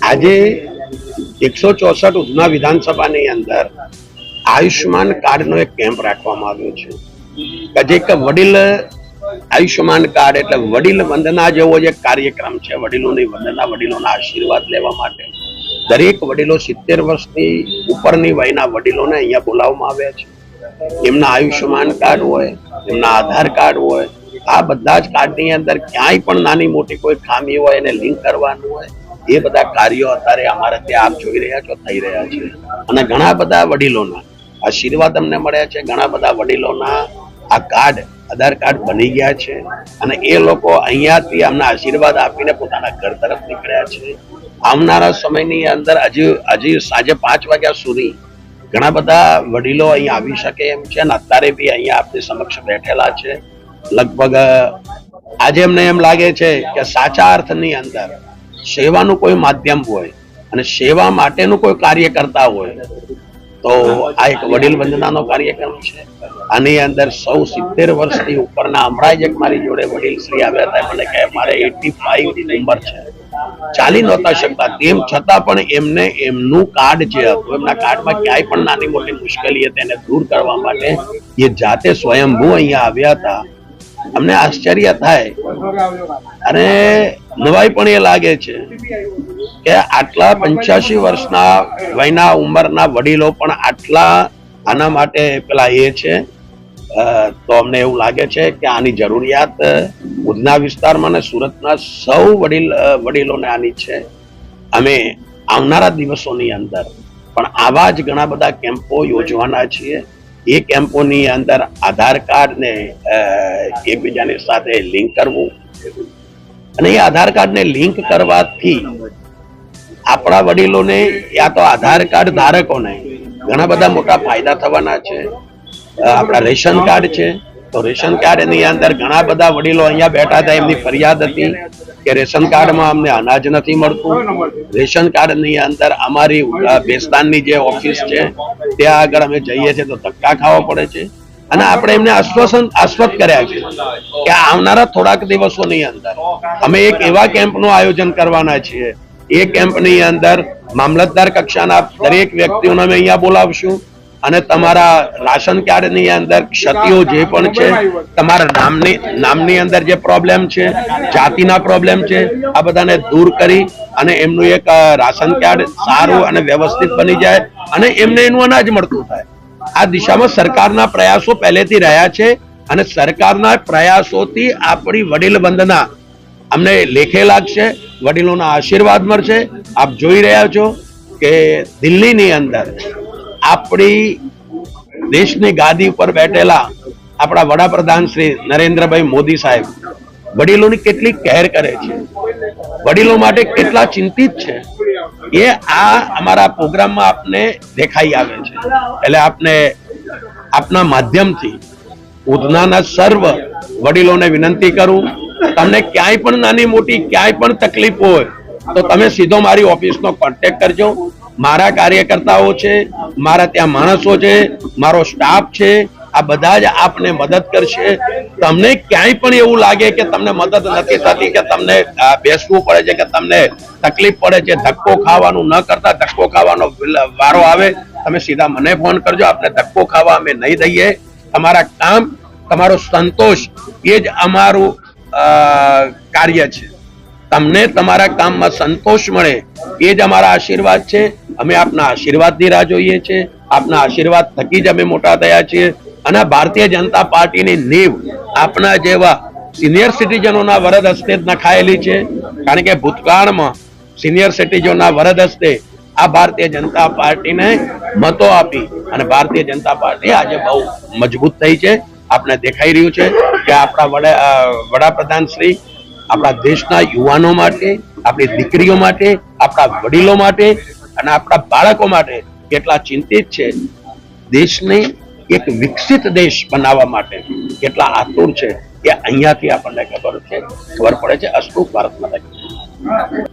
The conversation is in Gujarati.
આજે 164 ઉધના વિધાનસભાની અંદર આયુષ્માન કાર્ડનો એક કેમ્પ રાખવામાં આવ્યો છે. એક વડીલ આયુષ્માન કાર્ડ એટલે વડીલ વંદના જેવો જે કાર્યક્રમ છે. વડીલોની વંદના, વડીલોના આશીર્વાદ લેવા માટે દરેક વડીલો 70 વર્ષની ઉપરની વયના વડીલોને અહીંયા બોલાવવામાં આવ્યા છે. એમના આયુષ્માન કાર્ડ હોય, એમના આધાર કાર્ડ હોય, આ બધા જ કાર્ડની અંદર ક્યાંય પણ નાની મોટી કોઈ ખામી હોય એને લિંક કરવાનું હોય, એ બધા કાર્યો અત્યારે અમારે ત્યાં આપ જોઈ રહ્યા છો થઈ રહ્યા છે. અને ઘણા બધા વડીલોના આશીર્વાદ અમને મળ્યા છે. ઘણા બધા વડીલોના આ કાર્ડ, આધાર કાર્ડ બની ગયા છે અને એ લોકો અહીંયાથી અમને આશીર્વાદ આપીને પોતાના ઘર તરફ નીકળ્યા છે. આવનારા સમયની અંદર હજી સાંજે 5 વાગ્યા સુધી ઘણા બધા વડીલો અહીંયા આવી શકે એમ છે અને અત્યારે બી અહીંયા આપની સમક્ષ બેઠેલા છે. લગભગ આજે અમને એમ લાગે છે કે સાચા અર્થની અંદર સેવાનું કોઈ માધ્યમ હોય અને સેવા માટેનું કોઈ કાર્ય કરતા હોય તો આ એક વડીલ વંદનાનો કાર્યક્રમ છે. આની અંદર સૌ 70 વર્ષથી ઉપરના, હમણાં જ એક મારી જોડે વડીલ શ્રી આવ્યા હતા, મને કહે મારે 85 ની ઉંમર છે, ચાલી નહોતા શકતા, તેમ છતાં પણ એમને એમનું કાર્ડ જે હતું, એમના કાર્ડમાં ક્યાંય પણ નાની મોટી મુશ્કેલી હતી એને દૂર કરવા માટે એ જાતે સ્વયંભૂ અહીંયા આવ્યા હતા. અમને આશ્ચર્ય થાય અને નવાઈ પણ એ લાગે છે કે આટલા 85 વર્ષના વયના ઉંમરના વડીલો પણ આટલા આના માટે પેલા એ છે. તો અમને એવું લાગે છે કે આની જરૂરિયાત ઉધના વિસ્તારમાં અને સુરતના સૌ વડીલોને આની છે. અમે આવનારા દિવસોની અંદર પણ આવા જ ઘણા બધા કેમ્પો યોજવાના છીએ. એ કેમ્પોની અંદર આધાર કાર્ડને એકબીજાની સાથે લિંક કરવું અને એ આધાર કાર્ડને લિંક કરવાથી આપણા વડીલોને યા તો આધાર કાર્ડ ધારકોને ઘણા બધા મોટા ફાયદા થવાના છે. આપણા રેશન કાર્ડ છે તો રેશન કાર્ડની અંદર ઘણા બધા વડીલો અહીંયા બેઠા હતા, એમની ફરિયાદ હતી કે રેશન કાર્ડમાં અમને અનાજ નથી મળતું. રેશન કાર્ડની અંદર અમારી બેસ્તાનની જે ઓફિસ છે ત્યાં આગળ અમે જઈએ છીએ તો ધક્કા ખાવા પડે છે અને આપણે એમને આશ્વસ્ત કર્યા છે કે આવનારા થોડાક દિવસોની અંદર અમે એક એવા કેમ્પનું આયોજન કરવાના છીએ. એ કેમ્પની અંદર મામલતદાર કક્ષાના દરેક વ્યક્તિઓને અમે અહીંયા બોલાવશું અને તમારા રાશન કાર્ડની અંદર ક્ષતિઓ જે પણ છે, તમારા નામની અંદર જે પ્રોબ્લેમ છે, જાતિના પ્રોબ્લેમ છે, આ બધાને દૂર કરી અને એમનું એક રાશન કાર્ડ સારું અને વ્યવસ્થિત બની જાય અને એમને એનું અનાજ મળતું થાય. આ દિશામાં સરકારના પ્રયાસો પહેલેથી રહ્યા છે અને સરકારના પ્રયાસોથી આપણી વડીલ વંદના અમને લેખે લાગશે, વડીલોના આશીર્વાદ મળશે. આપ જોઈ રહ્યા છો કે દિલ્હીની અંદર આપણી દેશની ગાદી ઉપર બેઠેલા આપણા વડાપ્રધાન શ્રી નરેન્દ્રભાઈ મોદી સાહેબ વડીલોની કેટલી કેર કરે છે, વડીલો માટે કેટલા ચિંતિત છે, એ આ અમારા પ્રોગ્રામમાં આપને દેખાઈ આવે છે. એટલે આપને આપના માધ્યમથી ઉધનાના સર્વ વડીલોને વિનંતી કરું, તમને ક્યાંય પણ નાની મોટી ક્યાંય પણ તકલીફ હોય તો તમે સીધો મારી ઓફિસનો કોન્ટેક્ટ કરજો. મારા કાર્યકર્તાઓ છે, મારા ત્યાં માણસો છે, મારો સ્ટાફ છે, આ બધા જ આપને મદદ કરશે. તમને ક્યાંય પણ એવું લાગે કે તમને મદદ નથી થતી, કે તમને બેસવું પડે છે, કે તમને તકલીફ પડે છે, ધક્કો ખાવાનું ન કરતા, ધક્કો ખાવાનો વારો આવે તમે સીધા મને ફોન કરજો. આપને ધક્કો ખાવા અમે નહીં દઈએ. તમારા કામ, તમારો સંતોષ એ જ અમારું કાર્ય છે. તમને તમારા કામમાં સંતોષ મળે એ જ અમારા આશીર્વાદ છે. અમે આપના આશીર્વાદની રાહ જોઈએ છીએ. આપના આશીર્વાદ થકી જ અમે મોટા થયા છીએ અને ભારતીય જનતા પાર્ટીની નીંવ આપના જેવા સિનિયર સિટીઝનોના વરદ હસ્તે જ નખાયેલી છે. કારણ કે ભૂતકાળમાં સિનિયર સિટીઝનોના વરદ હસ્તે આ ભારતીય જનતા પાર્ટીને મતો આપી અને ભારતીય જનતા પાર્ટી આજે બહુ મજબૂત થઈ છે. આપને દેખાઈ રહ્યું છે કે આપણા વડાપ્રધાન શ્રી આપણા દેશના યુવાનો માટે, આપણી દીકરીઓ માટે, આપણા વડીલો માટે અને આપણા બાળકો માટે કેટલા ચિંતિત છે. દેશને એક વિકસિત દેશ બનાવવા માટે કેટલા આતુર છે એ અહીંયાથી આપણને ખબર પડે છે. અસ્તુ ભારત માતા.